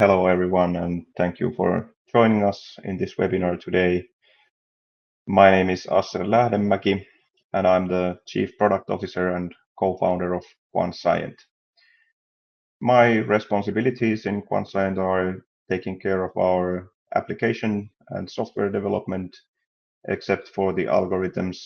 Hello, everyone, and thank you for joining us in this webinar today. My name is Asser Lähdemäki, and I'm the Chief Product Officer and co-founder of Quanscient. My responsibilities in Quanscient are taking care of our application and software development, except for the algorithms.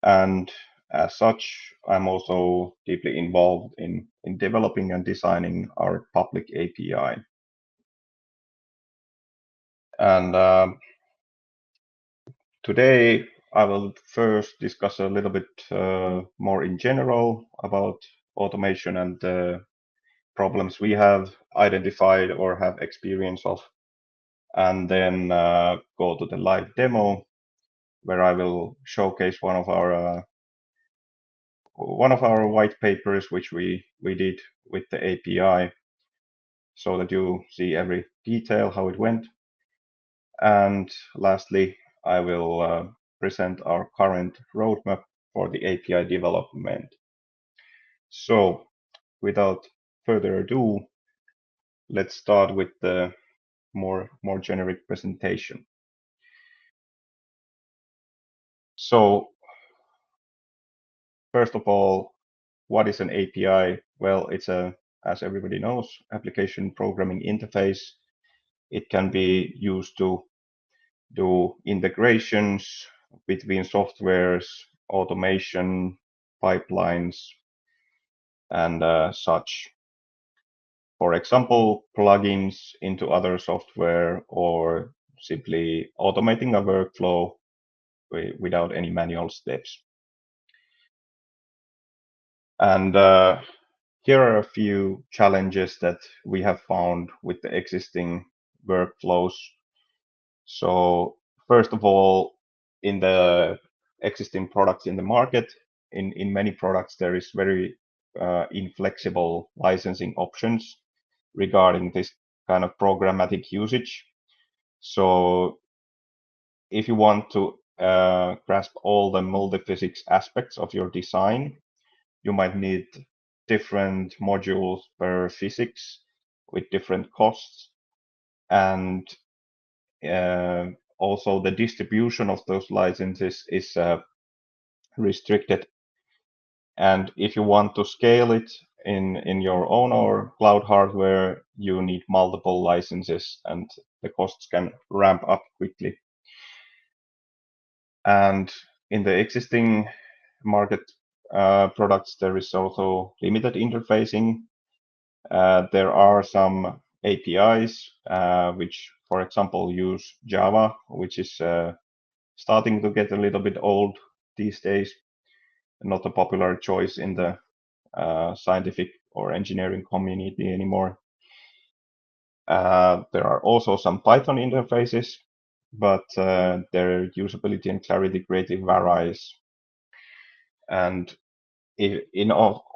And as such, I'm also deeply involved in developing and designing our public API. And Today, I will first discuss a little bit more in general about automation and the problems we have identified or have experience of, and then go to the live demo where I will showcase one of our white papers which we did with the API, so that you see every detail how it went. And lastly, I will present our current roadmap for the API development. So, without further ado, let's start with the more generic presentation. So, first of all, what is an API? Well, it's as everybody knows, application programming interface. It can be used to do integrations between softwares, automation, pipelines, and such. For example, plugins into other software or simply automating a workflow without any manual steps. And here are a few challenges that we have found with the existing workflows. So first of all, in the existing products in the market, in many products, there is very inflexible licensing options regarding this kind of programmatic usage. So if you want to grasp all the multi-physics aspects of your design, you might need different modules per physics with different costs. And also the distribution of those licenses is restricted. And if you want to scale it in your own or cloud hardware, you need multiple licenses and the costs can ramp up quickly. And in the existing market products, there is also limited interfacing. There are some APIs which, for example, use Java, which is starting to get a little bit old these days, not a popular choice in the scientific or engineering community anymore. There are also some Python interfaces, but their usability and clarity greatly varies. And in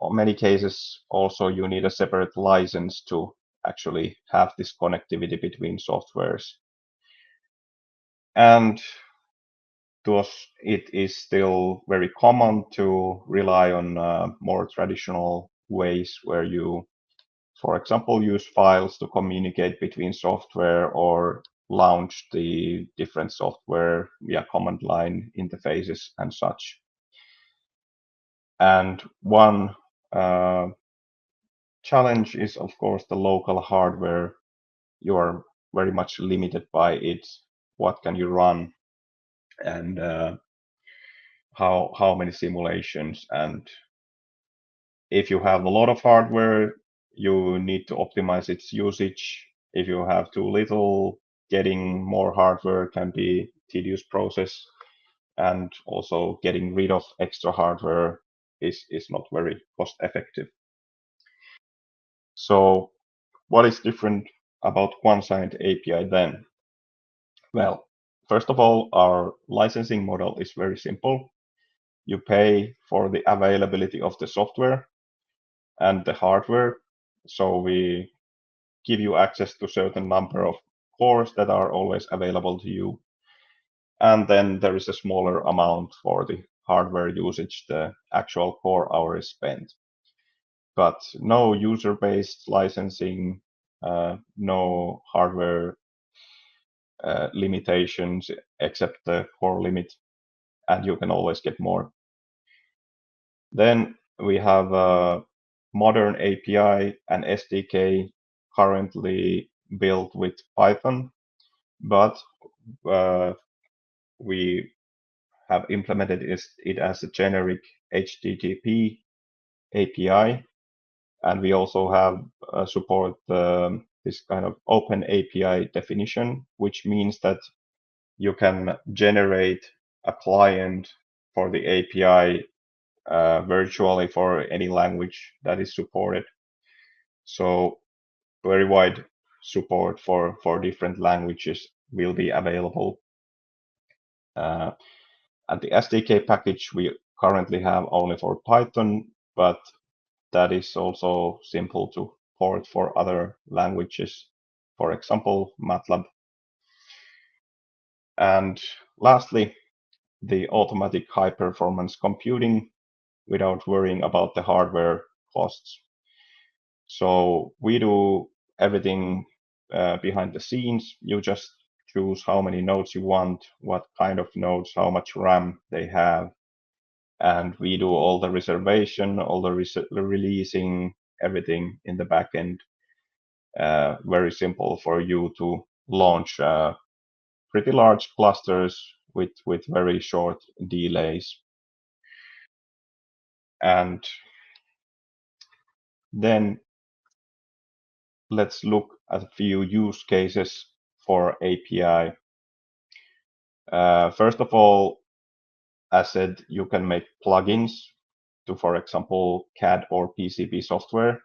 many cases, also you need a separate license to actually have this connectivity between softwares. And thus, it is still very common to rely on more traditional ways where you, for example, use files to communicate between software or launch the different software via command line interfaces and such. And one challenge is, of course, the local hardware. You are very much limited by it. What can you run, and how many simulations? And if you have a lot of hardware, you need to optimize its usage. If you have too little, getting more hardware can be tedious process, and also getting rid of extra hardware is not very cost effective. So what is different about Quanscient API then? Well, first of all, our licensing model is very simple. You pay for the availability of the software and the hardware. So we give you access to certain number of cores that are always available to you. And then there is a smaller amount for the hardware usage, the actual core hours spent. But no user-based licensing, no hardware limitations except the core limit, and you can always get more. Then we have a modern API and SDK currently built with Python, but we have implemented it as a generic HTTP API, and we also have support this kind of open API definition, which means that you can generate a client for the API virtually for any language that is supported. So very wide support for different languages will be available. And the SDK package we currently have only for Python, but that is also simple to port for other languages, for example, MATLAB. And lastly, the automatic high performance computing without worrying about the hardware costs. So we do everything behind the scenes. You just choose how many nodes you want, what kind of nodes, how much RAM they have, and we do all the reservation, all the releasing, everything in the backend. Very simple for you to launch pretty large clusters with very short delays. And then let's look at a few use cases for API. First of all, as said, you can make plugins to, for example, CAD or PCB software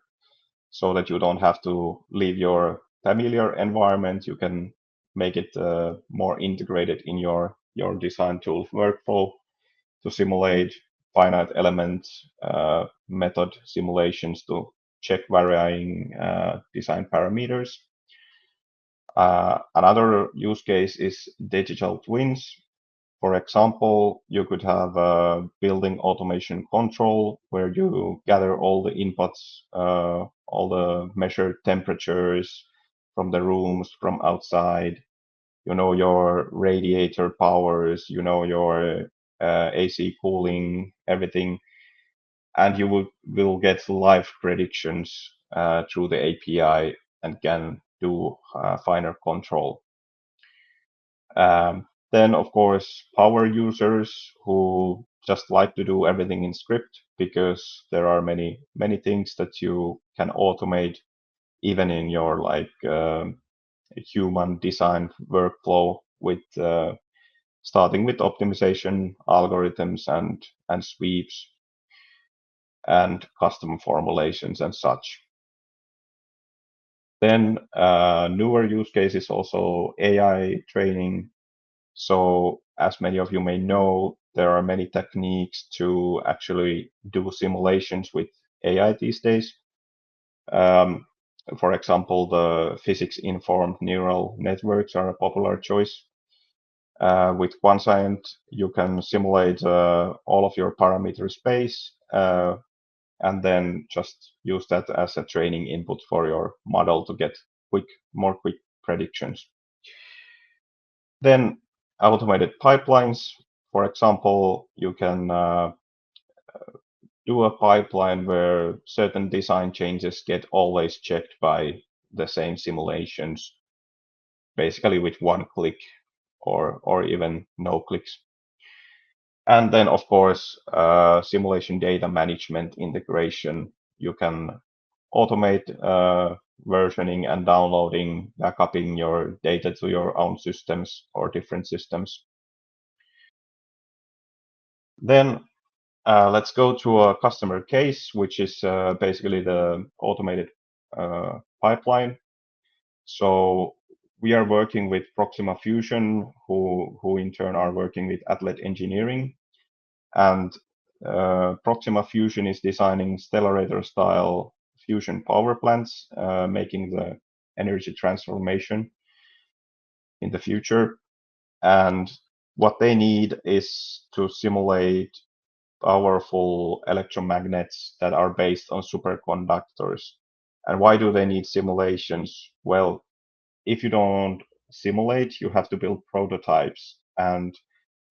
so that you don't have to leave your familiar environment. You can make it more integrated in your design tool workflow to simulate finite element method simulations to check varying design parameters. Another use case is digital twins. For example, you could have a building automation control where you gather all the inputs, all the measured temperatures from the rooms, from outside. You know your radiator powers, you know your AC cooling, everything, and you will get live predictions through the API and can do finer control. Then, of course, power users who just like to do everything in script because there are many things that you can automate even in your like human design workflow with starting with optimization algorithms and sweeps and custom formulations and such. Then newer use cases also AI training. So as many of you may know, there are many techniques to actually do simulations with AI these days. For example, the physics-informed neural networks are a popular choice. With Quanscient, you can simulate all of your parameter space and then just use that as a training input for your model to get more quick predictions. Then automated pipelines. For example, you can do a pipeline where certain design changes get always checked by the same simulations, basically with one click or even no clicks. And then, of course, simulation data management integration. You can automate versioning and downloading, backupping your data to your own systems or different systems. Then let's go to a customer case, which is basically the automated pipeline. So we are working with Proxima Fusion, who in turn are working with Atled engineering. And Proxima Fusion is designing stellarator-style fusion power plants, making the energy transformation in the future. And what they need is to simulate powerful electromagnets that are based on superconductors. And why do they need simulations? Well, if you don't simulate, you have to build prototypes. And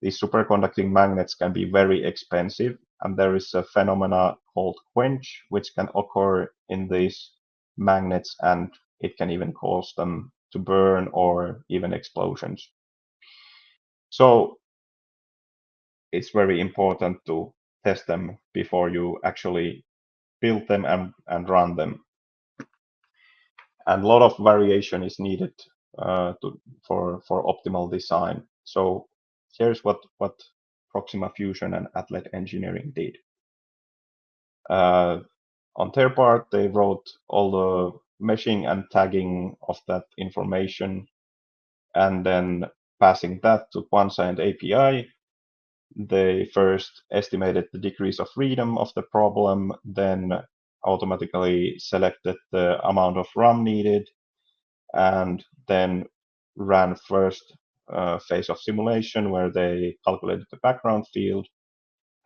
these superconducting magnets can be very expensive. And there is a phenomena called quench, which can occur in these magnets, and it can even cause them to burn or even explosions. So it's very important to test them before you actually build them and run them. And a lot of variation is needed for optimal design. So here's what Proxima Fusion and Atled engineering did. On their part, they wrote all the meshing and tagging of that information, and then passing that to Quanscient API. They first estimated the degrees of freedom of the problem, then automatically selected the amount of RAM needed, and then ran first phase of simulation where they calculated the background field,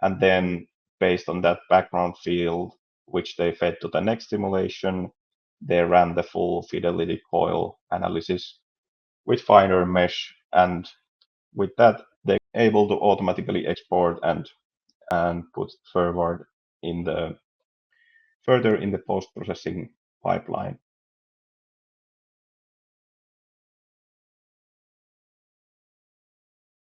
and then based on that background field, which they fed to the next simulation, they ran the full fidelity coil analysis with finer mesh, and with that they're able to automatically export and put forward in the further in the post-processing pipeline.